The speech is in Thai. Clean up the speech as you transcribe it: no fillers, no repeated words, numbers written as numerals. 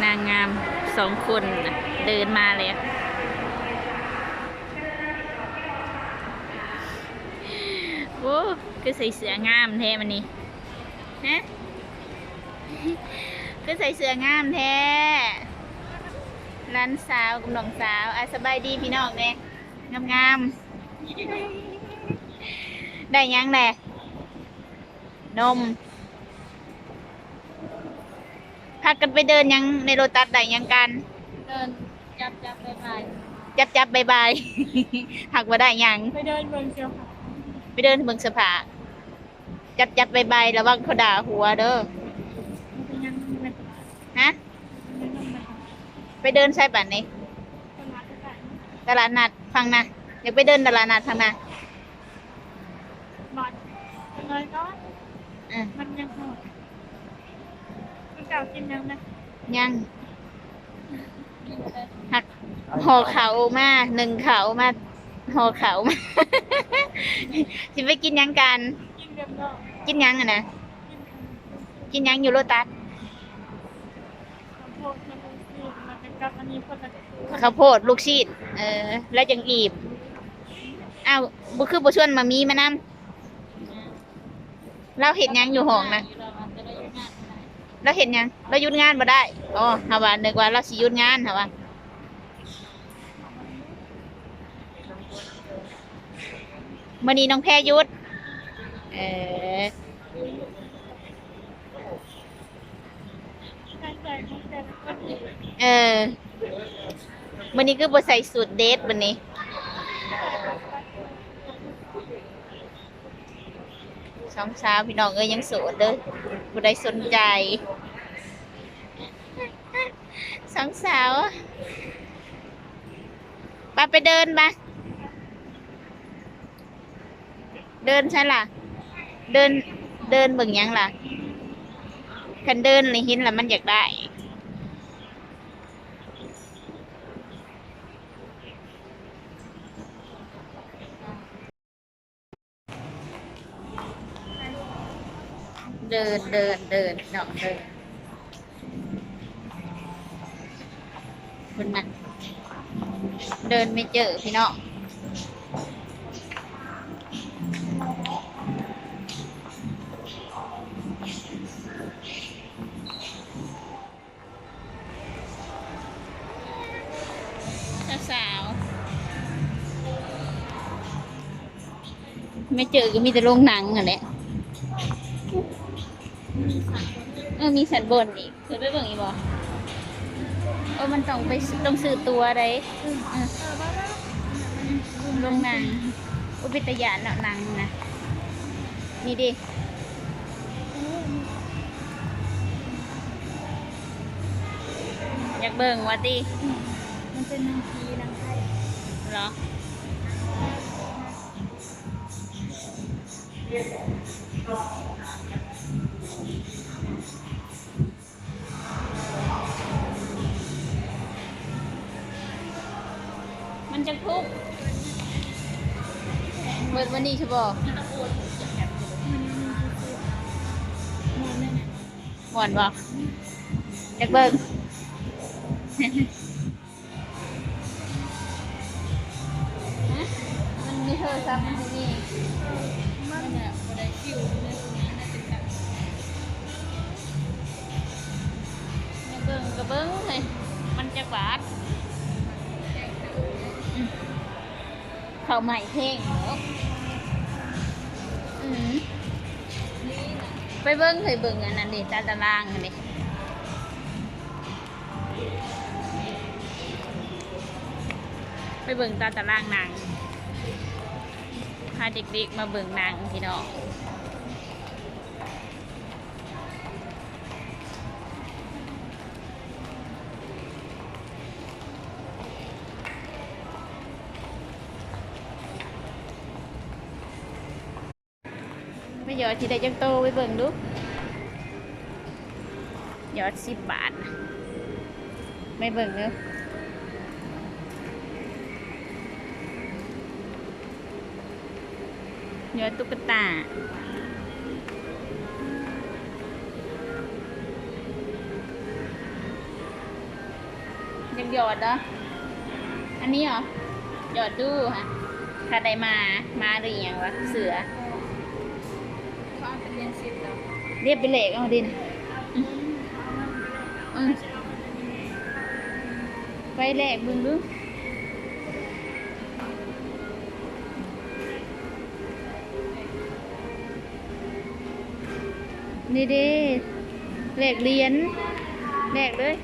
นางงาม2 คนเดินมาแล้วโอ้ก็ใส่เสื้องามแท้มันนี่ฮะก็ใส่เสื้องามแท้ร้านสาวกับน้องสาวสบายดีพี่น้องเนี่ยงามๆได้ยังแหละนมพากันไปเดินยังในโลตัสได้ยังกันเดินจับไปไปจับใบหักว่าได้ยังไปเดินเมืองเชียวค่ะไปเดินเมืองสภาจับใบระวังเขาด่าหัวเด้อไปยังไม่ตลาดฮะไปเดินใช่ป่ะนี่ตลาดนัดฟังนะอยากไปเดินตลาดนัดทางนะบอดเลยก็มันยังหอดมันเก่ากินยังนะยังหักห่อเขามา1เขามาห่อเขามาสิไปกินยังกันกินเรียบร้อยกินยังนะกินยังอยู่โลตัสข้าวโพดลูกชีสแล้วจังอีบอ้าวบุคือบุชวนมามีมานำเราเห็นยังอยู่ห้องนะเราเห็นยังเราหยุดงานบ่ได้อ๋อฮาวานึกว่าเราสิหยุดงานฮาวามื้อนี้น้องแพรหยุดมื้อนี้คือบ่ใส่สูทเดทมื้อนี้สองสาวพี่น้องยังโสดเด้อบ่ได้สนใจสองสาวไปเดินมาเดินใช่ล่ะเดินเบิ่งยังล่ะคันเดินเลยเห็นแล้วมันอยากได้เดินน้องเดินคุณนะเดินไม่เจอพี่น้องสาวไม่เจอก็มีแต่โรงหนังอ่ะแหละมีสันบนอีกเคยไปเบิ่งอีกบ่มันต้องซื้อตัวอะไรโรงหนังอุปิตยานหนังนะนี่ดิอยากเบิ่งวะติมันเป็นนางผีนางไทยเหรอมันจะทุกเบิดวันนี้ใช่ป่ะหวานป่ะอยากเบิ่งมันมีโทรศัพท์มันมีมันเนี่ยบ่ได้คิวในตรงนี้น่าจะจับอยากเบิ่งก็เบิ่งเลยมันจะบาดเขาใหม่เพลงเหรอไปเบิ้งเคยเบิ้งอันนั้นดิตารางอันนี้ไปเบิ้งตารางหนังพาเด็กๆมาเบิ้งหนังพี่น้องไม่ยอดที่ได้จังโตไปเบิ่งดูยอด10 บาทไม่เบิ่งเนอะยอดตุ๊กตา ยังหยอดเหรออันนี้เหรอหยอดดูฮะถ้าได้มาหรือยังวะเสือ เขาเอาไปเรียนสิบแล้ว เรียบไปเหล็กเอาดินอืมไปแหลกบึงดูนี่เด้แหลกเหรียญแหลกเลย